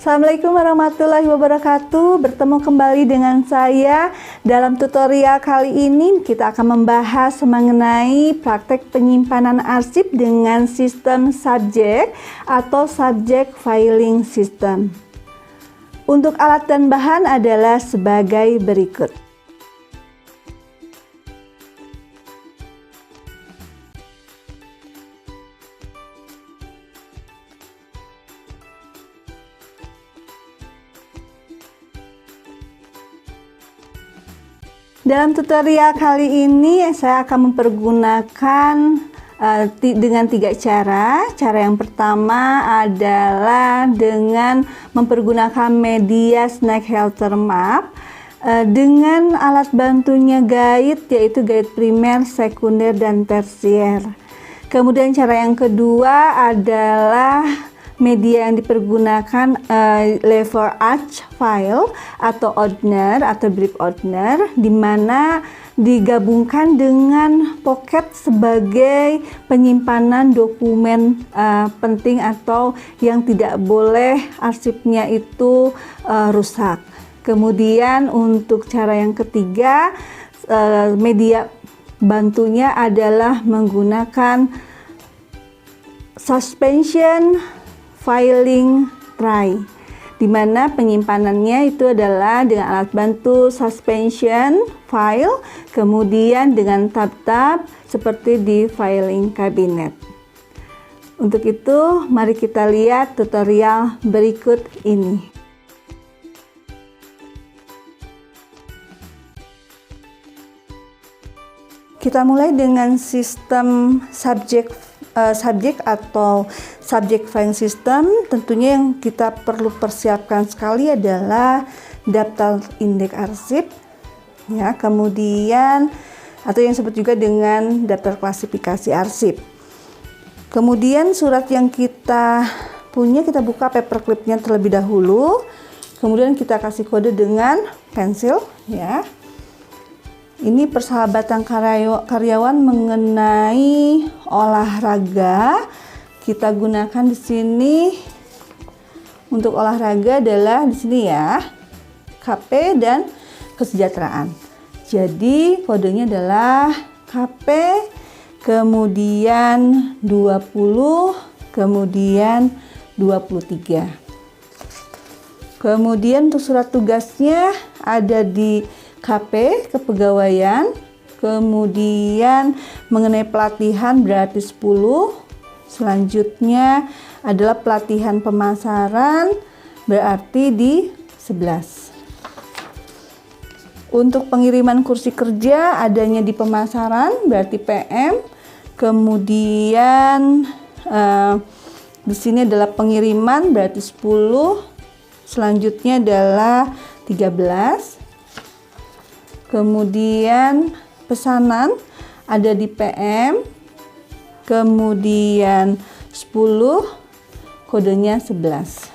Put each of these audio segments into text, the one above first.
Assalamualaikum warahmatullahi wabarakatuh. Bertemu kembali dengan saya. Dalam tutorial kali ini kita akan membahas mengenai praktek penyimpanan arsip dengan sistem subject atau subject filing system. Untuk alat dan bahan adalah sebagai berikut. Dalam tutorial kali ini saya akan mempergunakan dengan 3 cara. Cara yang pertama adalah dengan mempergunakan media Snack Helter Map dengan alat bantunya guide, yaitu guide primer, sekunder, dan tersier. Kemudian cara yang kedua adalah media yang dipergunakan lever arch file atau Ordner atau brief Ordner, di mana digabungkan dengan Pocket sebagai penyimpanan dokumen penting atau yang tidak boleh arsipnya itu rusak. Kemudian untuk cara yang ketiga, media bantunya adalah menggunakan suspension filing tray, di mana penyimpanannya itu adalah dengan alat bantu suspension file, kemudian dengan tab-tab seperti di filing cabinet. Untuk itu, mari kita lihat tutorial berikut ini. Kita mulai dengan sistem subject atau subject filing system. Tentunya yang kita perlu persiapkan sekali adalah daftar indeks arsip, ya, kemudian atau yang disebut juga dengan daftar klasifikasi arsip. Kemudian surat yang kita punya, kita buka paperclipnya terlebih dahulu, kemudian kita kasih kode dengan pensil, ya. Ini persahabatan karyawan mengenai olahraga. Kita gunakan di sini untuk olahraga adalah di sini ya, KP dan kesejahteraan. Jadi kodenya adalah KP, kemudian 20, kemudian 23. Kemudian untuk surat tugasnya ada di KP, kepegawaian, kemudian mengenai pelatihan berarti 10, selanjutnya adalah pelatihan pemasaran berarti di 11. Untuk pengiriman kursi kerja adanya di pemasaran berarti PM, kemudian di sini adalah pengiriman berarti 10, selanjutnya adalah 13. Kemudian pesanan ada di PM, kemudian 10, kodenya 11.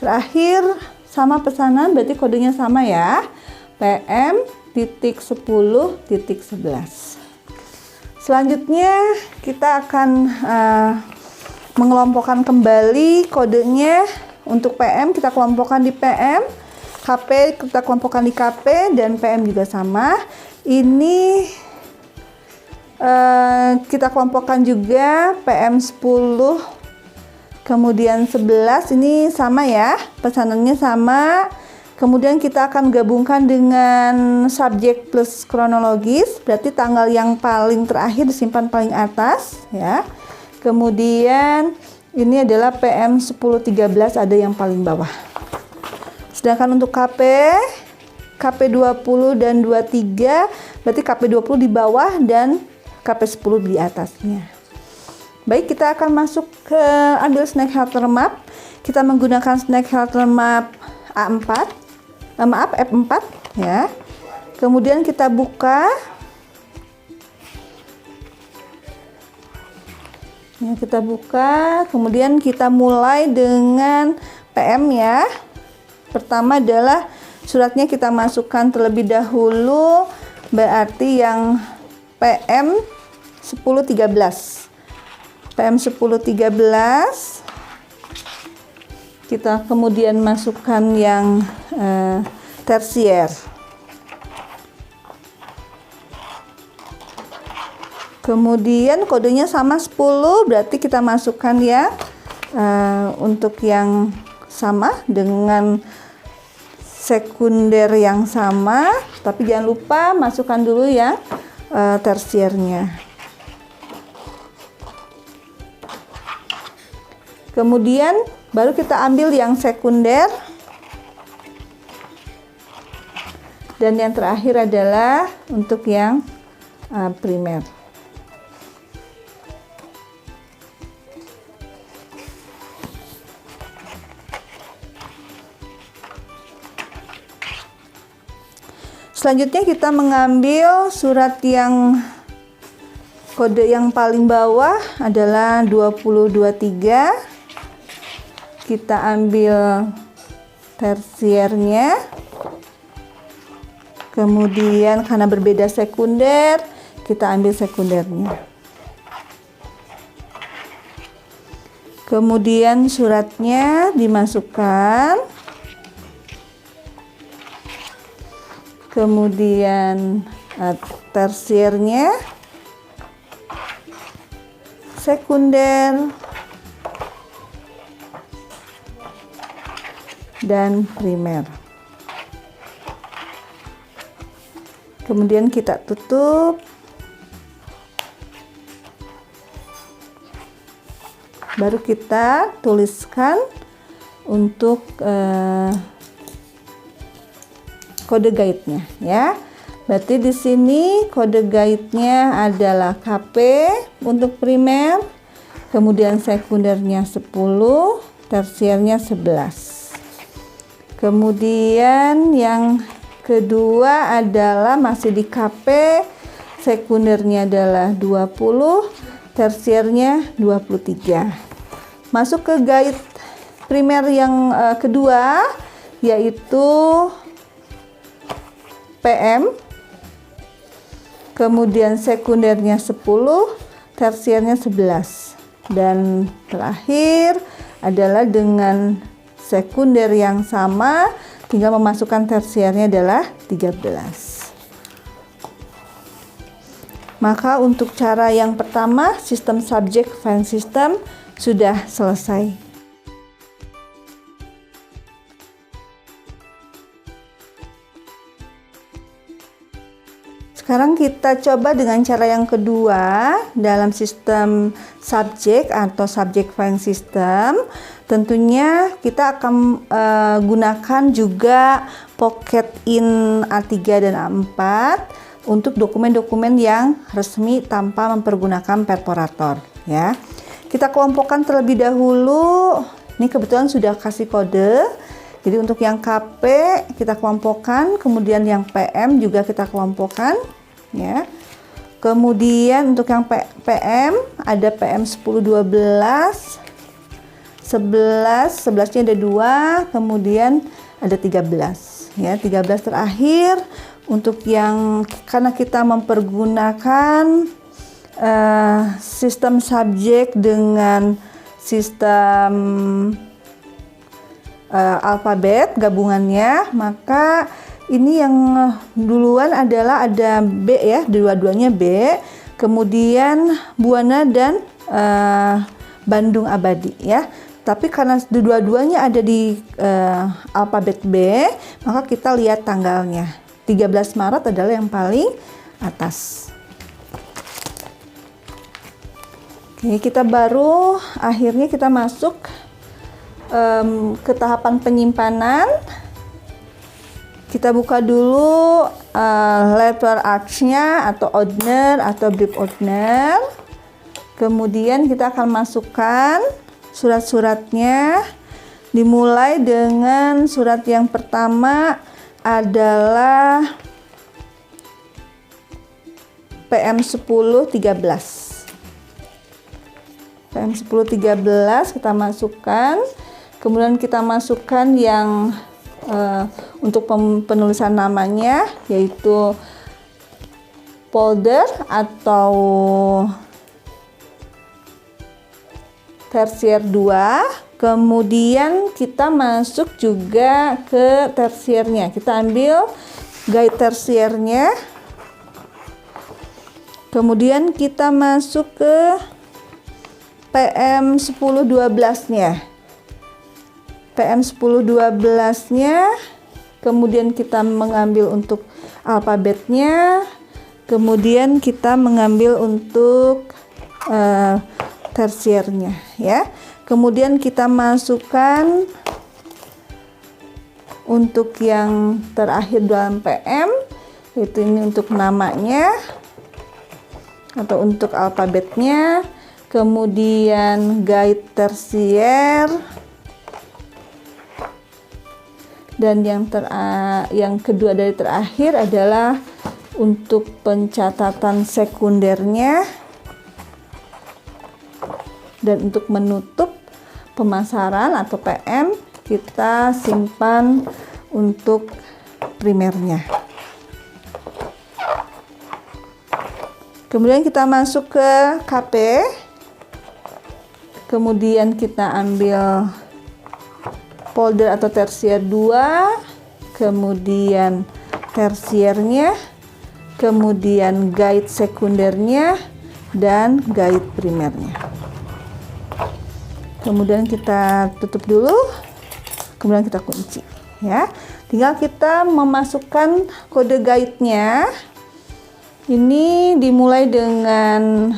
Terakhir sama pesanan berarti kodenya sama ya, PM.10.11. Selanjutnya kita akan mengelompokkan kembali kodenya. Untuk PM kita kelompokkan di PM, KP kita kelompokkan di KP, dan PM juga sama. Ini kita kelompokkan juga PM 10, kemudian 11, ini sama ya, pesanannya sama. Kemudian kita akan gabungkan dengan subjek plus kronologis, berarti tanggal yang paling terakhir disimpan paling atas ya. Kemudian ini adalah PM 10.13, ada yang paling bawah. Sedangkan untuk KP 20 dan 23, berarti KP 20 di bawah dan KP 10 di atasnya. Baik, kita akan masuk ke ambil Snack Helter Map. Kita menggunakan Snack Helter Map F4 ya. Kemudian kita buka. Ya, kita buka, kemudian kita mulai dengan PM ya. Pertama adalah suratnya kita masukkan terlebih dahulu, berarti yang PM 10.13. PM 10.13 Kita kemudian masukkan yang tersier. Kemudian kodenya sama 10, berarti kita masukkan ya untuk yang sama dengan sekunder yang sama, tapi jangan lupa masukkan dulu ya tersiernya. Kemudian baru kita ambil yang sekunder, dan yang terakhir adalah untuk yang primer. Selanjutnya kita mengambil surat yang kode yang paling bawah adalah 2023. Kita ambil tersiernya. Kemudian karena berbeda sekunder, kita ambil sekundernya. Kemudian suratnya dimasukkan. Kemudian tersiernya, sekunder, dan primer. Kemudian kita tutup. Baru kita tuliskan untuk kode guide-nya ya. Berarti di sini kode guide-nya adalah KP untuk primer, kemudian sekundernya 10, tersiernya 11. Kemudian yang kedua adalah masih di KP, sekundernya adalah 20, tersiernya 23. Masuk ke guide primer yang kedua, yaitu PM, kemudian sekundernya 10, tersiernya 11, dan terakhir adalah dengan sekunder yang sama, tinggal memasukkan tersiernya adalah 13. Maka untuk cara yang pertama, sistem subject file system sudah selesai. Sekarang kita coba dengan cara yang kedua dalam sistem subject atau subject filing system. Tentunya kita akan gunakan juga Pocket In A3 dan A4 untuk dokumen-dokumen yang resmi tanpa mempergunakan perforator ya. Kita kelompokkan terlebih dahulu. Ini kebetulan sudah kasih kode. Jadi untuk yang KP kita kelompokkan, kemudian yang PM juga kita kelompokkan ya. Kemudian untuk yang PM ada PM 10, 12, 11, 11-nya ada 2, kemudian ada 13 ya. 13 terakhir untuk yang karena kita mempergunakan sistem subjek dengan sistem alfabet gabungannya, maka ini yang duluan adalah ada B ya, dua-duanya B, kemudian Buana dan Bandung Abadi ya. Tapi karena dua-duanya ada di alfabet B, maka kita lihat tanggalnya. 13 Maret adalah yang paling atas. Oke, kita baru akhirnya kita masuk ke tahapan penyimpanan. Kita buka dulu letter arch-nya atau ordner atau brief ordner. Kemudian kita akan masukkan surat-suratnya. Dimulai dengan surat yang pertama adalah PM 10 13. PM 10 13 kita masukkan. Kemudian kita masukkan yang untuk penulisan namanya, yaitu folder atau tersier 2, Kemudian kita masuk juga ke tersiernya. Kita ambil guide tersiernya. Kemudian kita masuk ke PM 10-12-nya. PM 10-12-nya. Kemudian kita mengambil untuk alfabetnya. Kemudian kita mengambil untuk tersiernya, ya. Kemudian kita masukkan untuk yang terakhir dalam PM, yaitu ini untuk namanya atau untuk alfabetnya. Kemudian guide tersier, dan yang kedua dari terakhir adalah untuk pencatatan sekundernya. Dan untuk menutup pemasaran atau PM, kita simpan untuk primernya. Kemudian kita masuk ke KP. Kemudian kita ambil folder atau tersier 2, kemudian tersiernya, kemudian guide sekundernya, dan guide primernya. Kemudian kita tutup dulu, kemudian kita kunci, ya. Tinggal kita memasukkan kode guide-nya. Ini dimulai dengan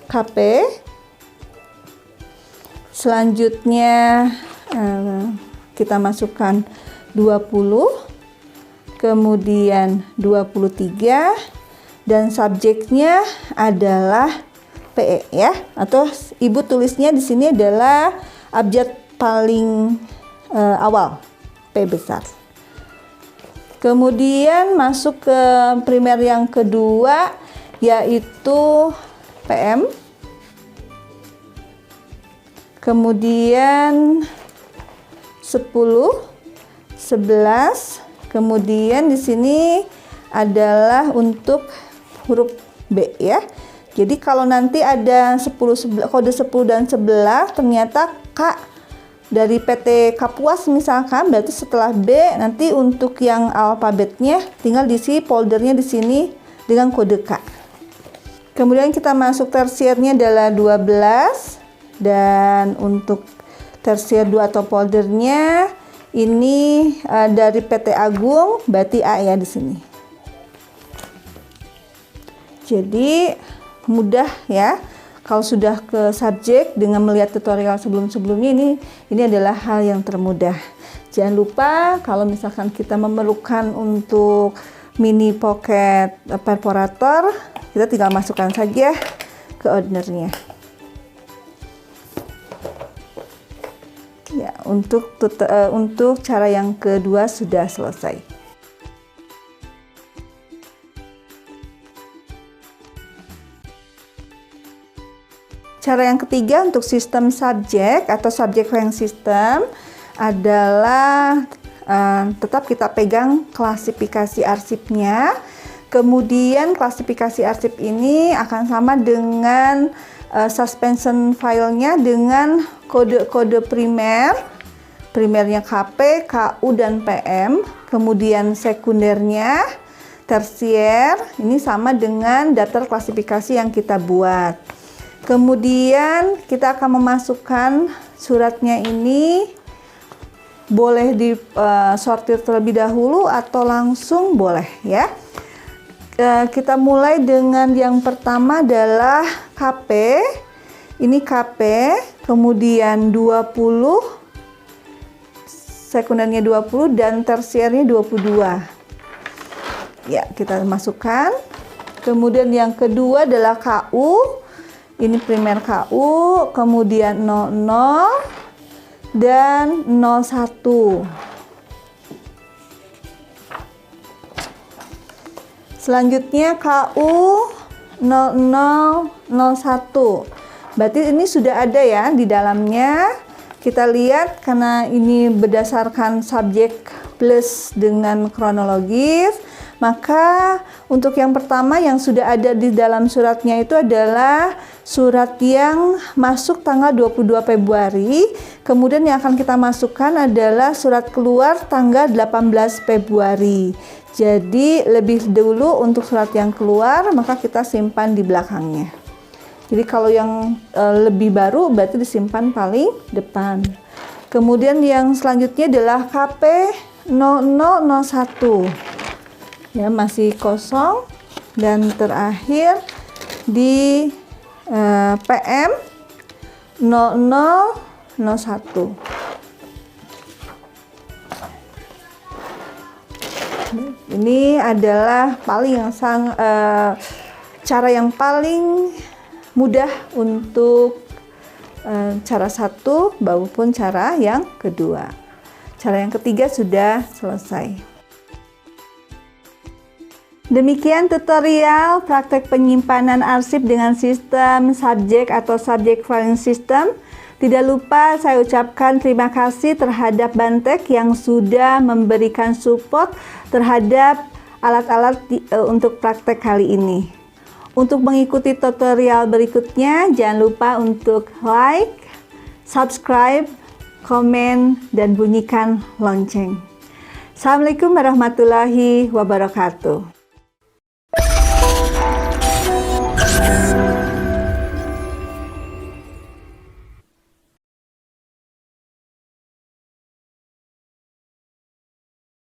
KP. Selanjutnya kita masukkan 20, kemudian 23, dan subjeknya adalah PE, ya, atau ibu tulisnya di sini adalah abjad paling awal, P besar. Kemudian masuk ke primer yang kedua, yaitu PM. Kemudian 10, 11, kemudian di sini adalah untuk huruf B, ya. Jadi kalau nanti ada 10, kode 10 dan 11 ternyata K dari PT Kapuas misalkan, berarti setelah B nanti untuk yang alfabetnya tinggal diisi foldernya di sini dengan kode K. Kemudian kita masuk tersiernya adalah 12, dan untuk tersier 2 atau foldernya ini dari PT Agung, berarti A, ya, di sini. Jadi mudah, ya, kalau sudah ke subjek dengan melihat tutorial sebelum-sebelumnya. Ini adalah hal yang termudah. Jangan lupa kalau misalkan kita memerlukan untuk mini pocket perforator, kita tinggal masukkan saja ke ownernya. Ya, untuk cara yang kedua sudah selesai. Cara yang ketiga untuk sistem subjek atau subject rank system adalah tetap kita pegang klasifikasi arsipnya. Kemudian klasifikasi arsip ini akan sama dengan suspension filenya dengan kode-kode primernya KP, KU, dan PM. Kemudian sekundernya, tersier, ini sama dengan daftar klasifikasi yang kita buat. Kemudian kita akan memasukkan suratnya ini, boleh disortir terlebih dahulu atau langsung boleh, ya. Kita mulai dengan yang pertama adalah KP. Ini KP, kemudian 20, sekundernya 20, dan tersiernya 22. Ya, kita masukkan. Kemudian yang kedua adalah KU. Ini primer KU, kemudian 00 dan 01. Selanjutnya KU 0001. Berarti ini sudah ada, ya, di dalamnya. Kita lihat karena ini berdasarkan subjek plus dengan kronologis, Maka untuk yang pertama yang sudah ada di dalam suratnya itu adalah surat yang masuk tanggal 22 Februari. Kemudian yang akan kita masukkan adalah surat keluar tanggal 18 Februari. Jadi lebih dulu untuk surat yang keluar maka kita simpan di belakangnya. Jadi kalau yang lebih baru berarti disimpan paling depan. Kemudian yang selanjutnya adalah KP 0001. Ya, masih kosong. Dan terakhir di PM 0001. Ini adalah cara yang paling mudah untuk cara satu maupun cara yang kedua. Cara yang ketiga sudah selesai. Demikian tutorial praktek penyimpanan arsip dengan sistem subjek atau subject filing system. Tidak lupa saya ucapkan terima kasih terhadap Bantek yang sudah memberikan support terhadap alat-alat untuk praktek kali ini. Untuk mengikuti tutorial berikutnya, jangan lupa untuk like, subscribe, komen, dan bunyikan lonceng. Assalamualaikum warahmatullahi wabarakatuh.